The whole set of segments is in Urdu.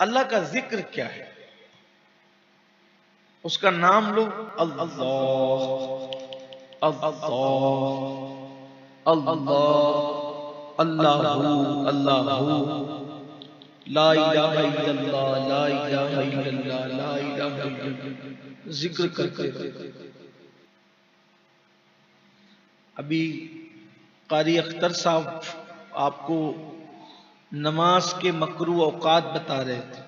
اللہ کا ذکر کیا ہے؟ اس کا نام لو، اللہ اللہ اللہ اللہ اللہ، لا الہ الا اللہ، لا الہ الا اللہ، لا الہ الا اللہ، ذکر کرتے رہو۔ ابھی قاری اختر صاحب آپ کو نماز کے مکروہ اوقات بتا رہے تھے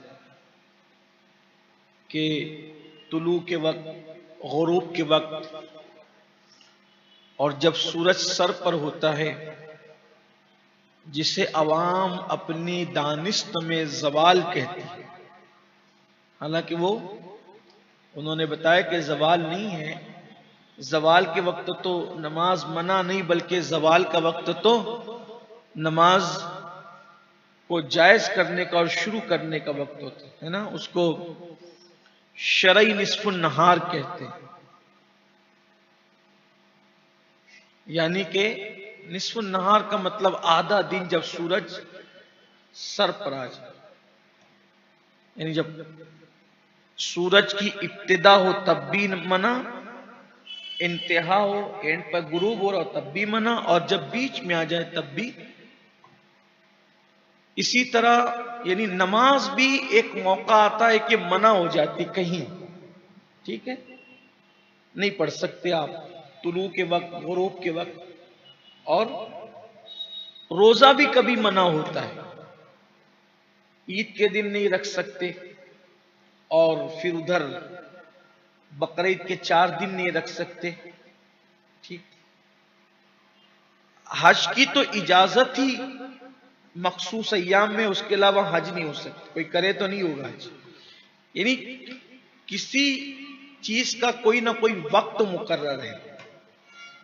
کہ طلوع کے وقت، غروب کے وقت، اور جب سورج سر پر ہوتا ہے جسے عوام اپنی دانست میں زوال کہتی ہے، حالانکہ وہ انہوں نے بتایا کہ زوال نہیں ہے، زوال کے وقت تو نماز منع نہیں بلکہ زوال کا وقت تو نماز کو جائز کرنے کا اور شروع کرنے کا وقت ہوتا ہے نا، اس کو شرعی نصف النہار کہتے ہیں، یعنی کہ نصف النہار کا مطلب آدھا دن جب سورج سر پر آ جائے، یعنی جب سورج کی ابتدا ہو تب بھی منع، انتہا ہو اینڈ پر غروب ہو رہا ہو تب بھی منع، اور جب بیچ میں آ جائے تب بھی۔ اسی طرح یعنی نماز بھی ایک موقع آتا ہے کہ منع ہو جاتی کہیں، ٹھیک ہے، نہیں پڑھ سکتے آپ طلوع کے وقت، غروب کے وقت، اور روزہ بھی کبھی منع ہوتا ہے، عید کے دن نہیں رکھ سکتے، اور پھر ادھر بقرعید کے 4 دن نہیں رکھ سکتے، ٹھیک۔ حج کی تو اجازت ہی مخصوص ایام میں، اس کے علاوہ حج نہیں ہو سکتا، کوئی کرے تو نہیں ہوگا حج، یعنی کسی چیز کا کوئی نہ کوئی وقت مقرر ہے،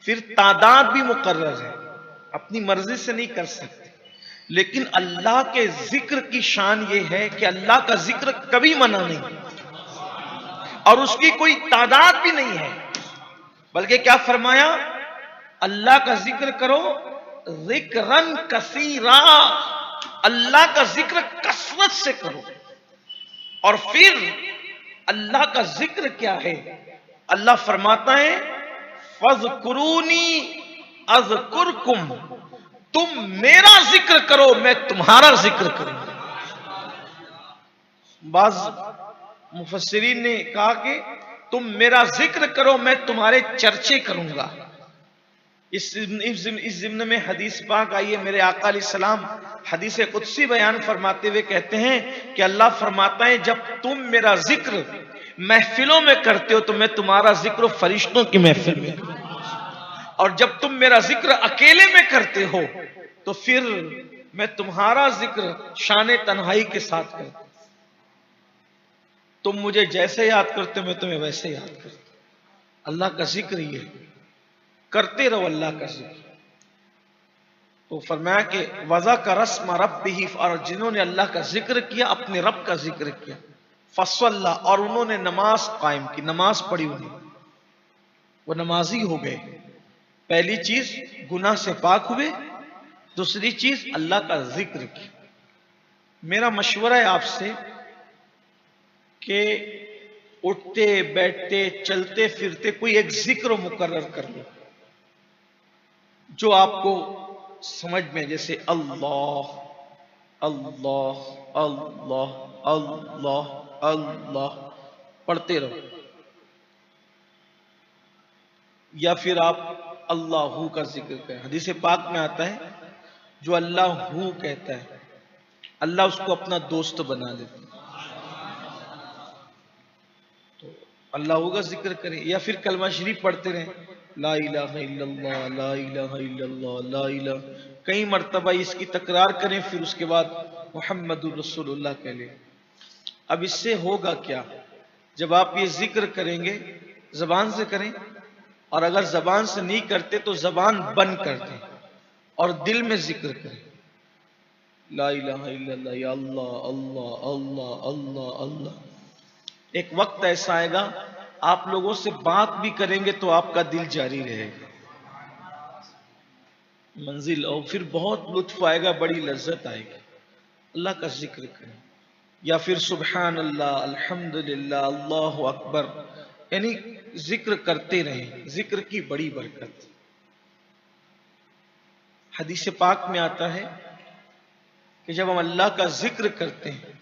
پھر تعداد بھی مقرر ہے، اپنی مرضی سے نہیں کر سکتے۔ لیکن اللہ کے ذکر کی شان یہ ہے کہ اللہ کا ذکر کبھی منع نہیں، اور اس کی کوئی تعداد بھی نہیں ہے، بلکہ کیا فرمایا؟ اللہ کا ذکر کرو ذکرن کثیرا، اللہ کا ذکر کثرت سے کرو۔ اور پھر اللہ کا ذکر کیا ہے؟ اللہ فرماتا ہے فَاذْكُرُونِي أَذْكُرْكُمْ، تم میرا ذکر کرو میں تمہارا ذکر کروں۔ بعض مفسرین نے کہا کہ تم میرا ذکر کرو میں تمہارے چرچے کروں گا۔ اس ضمن میں حدیث پاک آئی ہے، میرے آقا علیہ السلام حدیث قدسی بیان فرماتے ہوئے کہتے ہیں کہ اللہ فرماتا ہے جب تم میرا ذکر محفلوں میں کرتے ہو تو میں تمہارا ذکر فرشتوں کی محفل میں کروں، اور جب تم میرا ذکر اکیلے میں کرتے ہو تو پھر میں تمہارا ذکر شان تنہائی کے ساتھ کرتا ہوں۔ تم مجھے جیسے یاد کرتے ہو میں تمہیں ویسے یاد کرتا ہوں۔ اللہ کا ذکر یہ کرتے رہو، اللہ کا ذکر۔ تو فرمایا کہ وَذَكَرَ اسْمَ رَبِّهِ، اور جنہوں نے اللہ کا ذکر کیا اپنے رب کا ذکر کیا، فَصَلَّى، اور انہوں نے نماز قائم کی، نماز پڑھی انہوں نے، وہ نمازی ہو گئے۔ پہلی چیز گناہ سے پاک ہوئے، دوسری چیز اللہ کا ذکر کی۔ میرا مشورہ ہے آپ سے کہ اٹھتے بیٹھتے چلتے پھرتے کوئی ایک ذکر مقرر کر لو جو آپ کو سمجھ میں، جیسے اللہ اللہ اللہ اللہ اللہ پڑھتے رہو، یا پھر آپ اللہ کا ذکر کریں۔ حدیث پاک میں آتا ہے جو اللہ کہتا ہے اللہ اس کو اپنا دوست بنا دیتا ہے، تو اللہ کا ذکر کریں، یا پھر کلمہ شریف پڑھتے رہیں، لا الہ الا اللہ لا الہ الا اللہ لا الہ، کئی مرتبہ اس کی تکرار کریں، پھر اس کے بعد محمد الرسول اللہ کہہ لیں۔ اب اس سے ہوگا کیا؟ جب آپ یہ ذکر کریں گے زبان سے کریں، اور اگر زبان سے نہیں کرتے تو زبان بند کر دیں اور دل میں ذکر کریں، لا الہ الا اللہ، یا اللہ اللہ اللہ اللہ اللہ۔ ایک وقت ایسا آئے گا آپ لوگوں سے بات بھی کریں گے تو آپ کا دل جاری رہے گا، منزل، اور پھر بہت لطف آئے گا، بڑی لذت آئے گی۔ اللہ کا ذکر کریں۔ یا پھر سبحان اللہ، الحمدللہ، اللہ اکبر، یعنی ذکر کرتے رہیں. ذکر کی بڑی برکت. حدیث پاک میں آتا ہے کہ جب ہم اللہ کا ذکر کرتے ہیں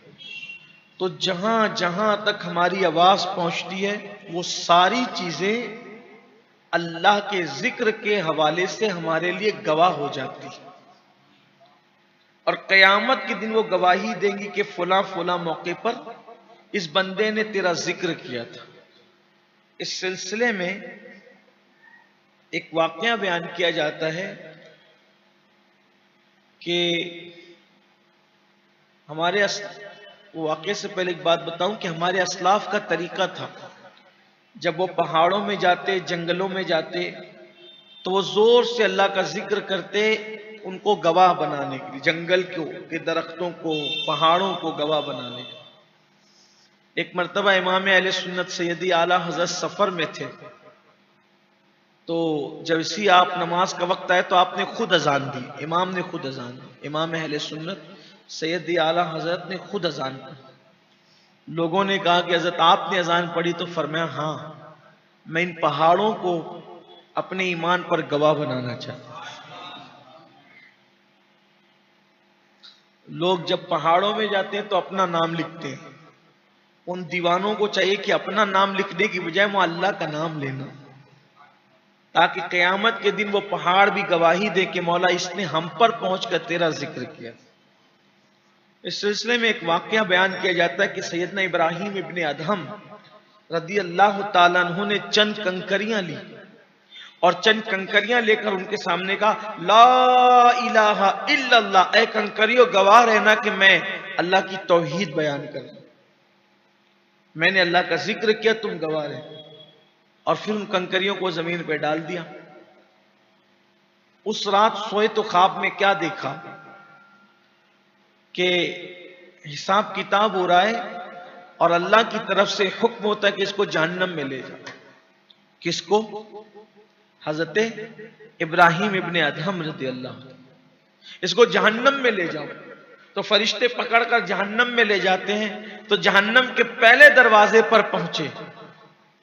تو جہاں جہاں تک ہماری آواز پہنچتی ہے وہ ساری چیزیں اللہ کے ذکر کے حوالے سے ہمارے لیے گواہ ہو جاتی ہیں، اور قیامت کے دن وہ گواہی دیں گی کہ فلاں فلاں موقع پر اس بندے نے تیرا ذکر کیا تھا. اس سلسلے میں ایک واقعہ بیان کیا جاتا ہے کہ ہمارے واقعے سے پہلے ایک بات بتاؤں کہ ہمارے اسلاف کا طریقہ تھا، جب وہ پہاڑوں میں جاتے، جنگلوں میں جاتے، تو وہ زور سے اللہ کا ذکر کرتے ان کو گواہ بنانے کے لیے، جنگل کے درختوں کو، پہاڑوں کو گواہ بنانے کے لیے. ایک مرتبہ امام اہل سنت سیدی اعلی حضرت سفر میں تھے، تو جب اسی آپ نماز کا وقت آئے تو آپ نے خود اذان دی. امام نے خود اذان دی. امام اہل سنت سیدی اعلی حضرت نے خود اذان دی. لوگوں نے کہا کہ حضرت آپ نے اذان پڑھی؟ تو فرمایا ہاں، میں ان پہاڑوں کو اپنے ایمان پر گواہ بنانا چاہتا ہوں. لوگ جب پہاڑوں میں جاتے ہیں تو اپنا نام لکھتے ہیں. ان دیوانوں کو چاہیے کہ اپنا نام لکھنے کی بجائے وہ اللہ کا نام لینا، تاکہ قیامت کے دن وہ پہاڑ بھی گواہی دے کہ مولا اس نے ہم پر پہنچ کر تیرا ذکر کیا. اس سلسلے میں ایک واقعہ بیان کیا جاتا ہے کہ سیدنا ابراہیم ابن ادہم رضی اللہ تعالیٰ عنہ نے چند کنکریاں لی اور چند کنکریاں لے کر ان کے سامنے کہا لا الہ الا اللہ، اے کنکریوں گواہ رہنا کہ میں اللہ کی توحید بیان کر رہا ہوں، میں نے اللہ کا ذکر کیا، تم گواہ رہے. اور پھر ان کنکریوں کو زمین پہ ڈال دیا. اس رات سوئے تو خواب میں کیا دیکھا کہ حساب کتاب ہو رہا ہے اور اللہ کی طرف سے حکم ہوتا ہے کہ اس کو جہنم میں لے جاؤ. کس کو؟ حضرت ابراہیم ابن ادہم رضی اللہ عنہ. اس کو جہنم میں لے جاؤ. تو فرشتے پکڑ کر جہنم میں لے جاتے ہیں. تو جہنم کے پہلے دروازے پر پہنچے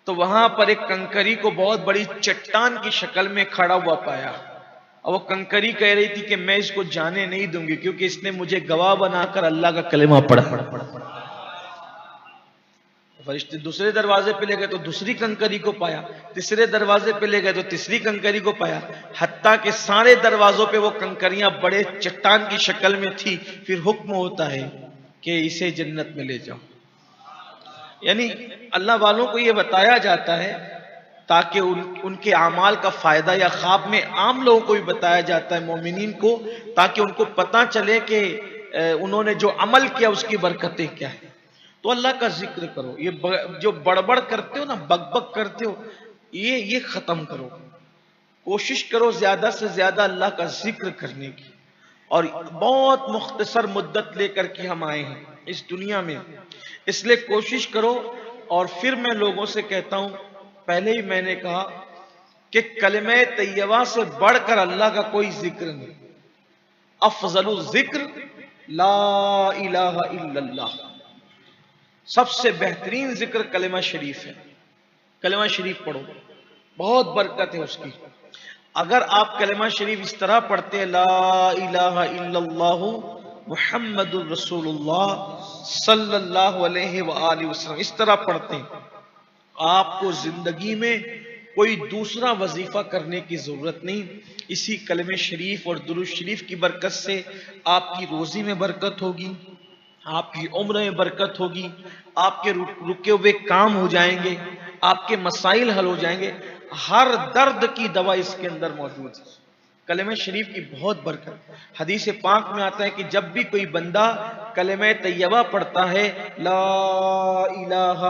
تو وہاں پر ایک کنکری کو بہت بڑی چٹان کی شکل میں کھڑا ہوا پایا، اور وہ کنکری کہہ رہی تھی کہ میں اس کو جانے نہیں دوں گی کیونکہ اس نے مجھے گواہ بنا کر اللہ کا کلمہ پڑھا. فرشتے دوسرے دروازے پہ لے گئے تو دوسری کنکری کو پایا، تیسرے دروازے پہ لے گئے تو تیسری کنکری کو پایا، حتیٰ کہ سارے دروازوں پہ وہ کنکریاں بڑے چٹان کی شکل میں تھی. پھر حکم ہوتا ہے کہ اسے جنت میں لے جاؤ. یعنی اللہ والوں کو یہ بتایا جاتا ہے تاکہ ان کے اعمال کا فائدہ، یا خواب میں عام لوگوں کو بھی بتایا جاتا ہے مومنین کو، تاکہ ان کو پتہ چلے کہ انہوں نے جو عمل کیا اس کی برکتیں کیا ہیں. تو اللہ کا ذکر کرو. یہ جو بڑبڑ کرتے ہو نا، بک بک کرتے ہو، یہ ختم کرو. کوشش کرو زیادہ سے زیادہ اللہ کا ذکر کرنے کی. اور بہت مختصر مدت لے کر کے ہم آئے ہیں اس دنیا میں، اس لیے کوشش کرو. اور پھر میں لوگوں سے کہتا ہوں، پہلے ہی میں نے کہا کہ کلمہ طیبہ سے بڑھ کر اللہ کا کوئی ذکر نہیں. افضل الذکر لا الہ الا اللہ. سب سے بہترین ذکر کلمہ شریف ہے. کلمہ شریف پڑھو، بہت برکت ہے اس کی. اگر آپ کلمہ شریف اس طرح پڑھتے لا الہ الا اللہ محمد الرسول اللہ صلی اللہ علیہ وآلہ وسلم، اس طرح پڑھتے ہیں، آپ کو زندگی میں کوئی دوسرا وظیفہ کرنے کی ضرورت نہیں. اسی کلمہ شریف اور درود شریف کی برکت سے آپ کی روزی میں برکت ہوگی، آپ کی عمر میں برکت ہوگی، آپ کے رکے ہوئے کام ہو جائیں گے، آپ کے مسائل حل ہو جائیں گے. ہر درد کی دوا اس کے اندر موجود ہے. کلمہ شریف کی بہت برکت. حدیث پاک میں آتا ہے کہ جب بھی کوئی بندہ کلمہ طیبہ پڑھتا ہے لا الہ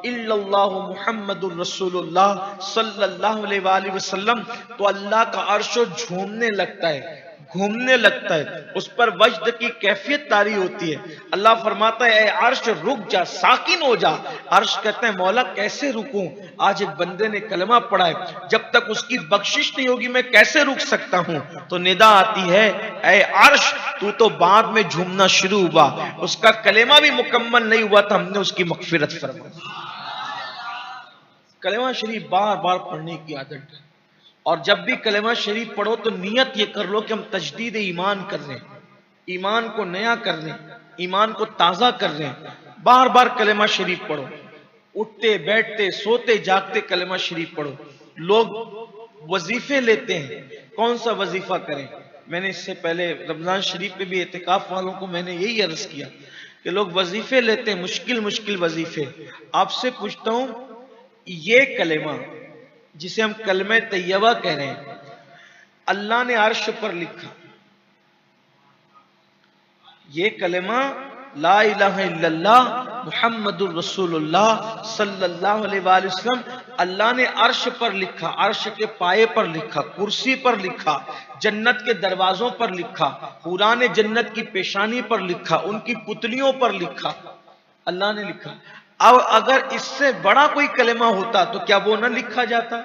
الا اللہ محمد الرسول اللہ صلی اللہ علیہ وآلہ وسلم، تو اللہ کا عرش جھومنے لگتا ہے، گھومنے لگتا ہے، اس پر وجد کی کیفیت طاری ہوتی ہے۔ اللہ فرماتا ہے اے عرش رک جا، ساکن ہو جا۔ عرش کہتے ہیں مولا کیسے رکوں، آج ایک بندے نے کلمہ پڑھا ہے، جب تک اس کی بخشش نہیں ہوگی میں کیسے رک سکتا ہوں؟ تو ندا آتی ہے اے عرش تو بعد میں جھومنا شروع ہوا، اس کا کلمہ بھی مکمل نہیں ہوا تھا، ہم نے اس کی مغفرت فرمائی۔ کلمہ شریف بار بار پڑھنے کی عادت ہے، اور جب بھی کلمہ شریف پڑھو تو نیت یہ کر لو کہ ہم تجدید ایمان کر رہے ہیں، ایمان کو نیا کر رہے ہیں، ایمان کو تازہ کر رہے ہیں۔ بار بار کلمہ شریف پڑھو، اٹھتے بیٹھتے سوتے جاگتے کلمہ شریف پڑھو۔ لوگ وظیفے لیتے ہیں، کون سا وظیفہ کریں؟ میں نے اس سے پہلے رمضان شریف پہ بھی اعتکاف والوں کو میں نے یہی عرض کیا کہ لوگ وظیفے لیتے ہیں، مشکل مشکل وظیفے۔ آپ سے پوچھتا ہوں یہ کلمہ جسے ہم کلمہ طیبہ کہہ رہے ہیں، اللہ نے عرش پر لکھا، یہ کلمہ لا الہ الا اللہ محمد الرسول اللہ صلی اللہ علیہ وآلہ وسلم اللہ نے عرش پر لکھا، عرش کے پائے پر لکھا، کرسی پر لکھا، جنت کے دروازوں پر لکھا، حوران جنت کی پیشانی پر لکھا، ان کی پتلیوں پر لکھا، اللہ نے لکھا۔ اب اگر اس سے بڑا کوئی کلمہ ہوتا تو کیا وہ نہ لکھا جاتا؟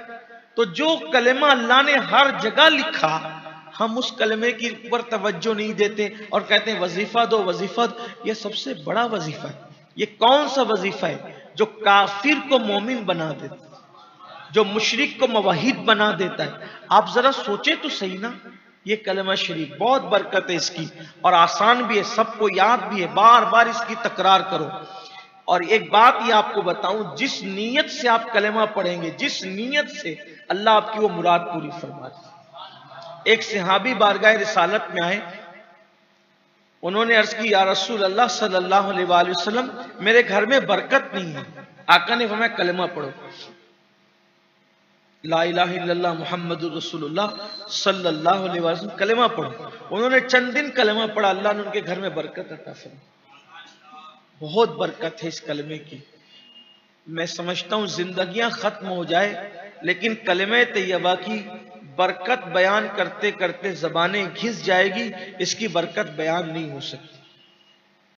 تو جو کلمہ اللہ نے ہر جگہ لکھا، ہم اس کلمے کی اوپر توجہ نہیں دیتے اور کہتے ہیں وظیفہ دو وظیفہ دو۔ یہ سب سے بڑا وظیفہ ہے۔ یہ کون سا وظیفہ ہے جو کافر کو مومن بنا دیتا ہے، جو مشرک کو موحد بنا دیتا ہے؟ آپ ذرا سوچیں تو صحیح نا۔ یہ کلمہ شریف بہت برکت ہے اس کی، اور آسان بھی ہے، سب کو یاد بھی ہے، بار بار اس کی تکرار کرو۔ اور ایک بات یہ آپ کو بتاؤں، جس نیت سے آپ کلمہ پڑھیں گے، جس نیت سے، اللہ آپ کی وہ مراد پوری فرماتا ہے۔ ایک صحابی بارگاہ رسالت میں آئے، انہوں نے عرض کی یا رسول اللہ صلی اللہ علیہ وآلہ وسلم میرے گھر میں برکت نہیں ہے۔ آقا نے فرمایا کلمہ پڑھو، لا الہ الا اللہ محمد الرسول اللہ صلی اللہ علیہ وآلہ وسلم، کلمہ پڑھو۔ انہوں نے چند دن کلمہ پڑھا، اللہ نے ان کے گھر میں برکت عطا فرمائی۔ بہت برکت ہے اس کلمے کی۔ میں سمجھتا ہوں زندگیاں ختم ہو جائے لیکن کلمہ طیبہ کی برکت بیان کرتے کرتے زبانیں گھس جائے گی، اس کی برکت بیان نہیں ہو سکتی۔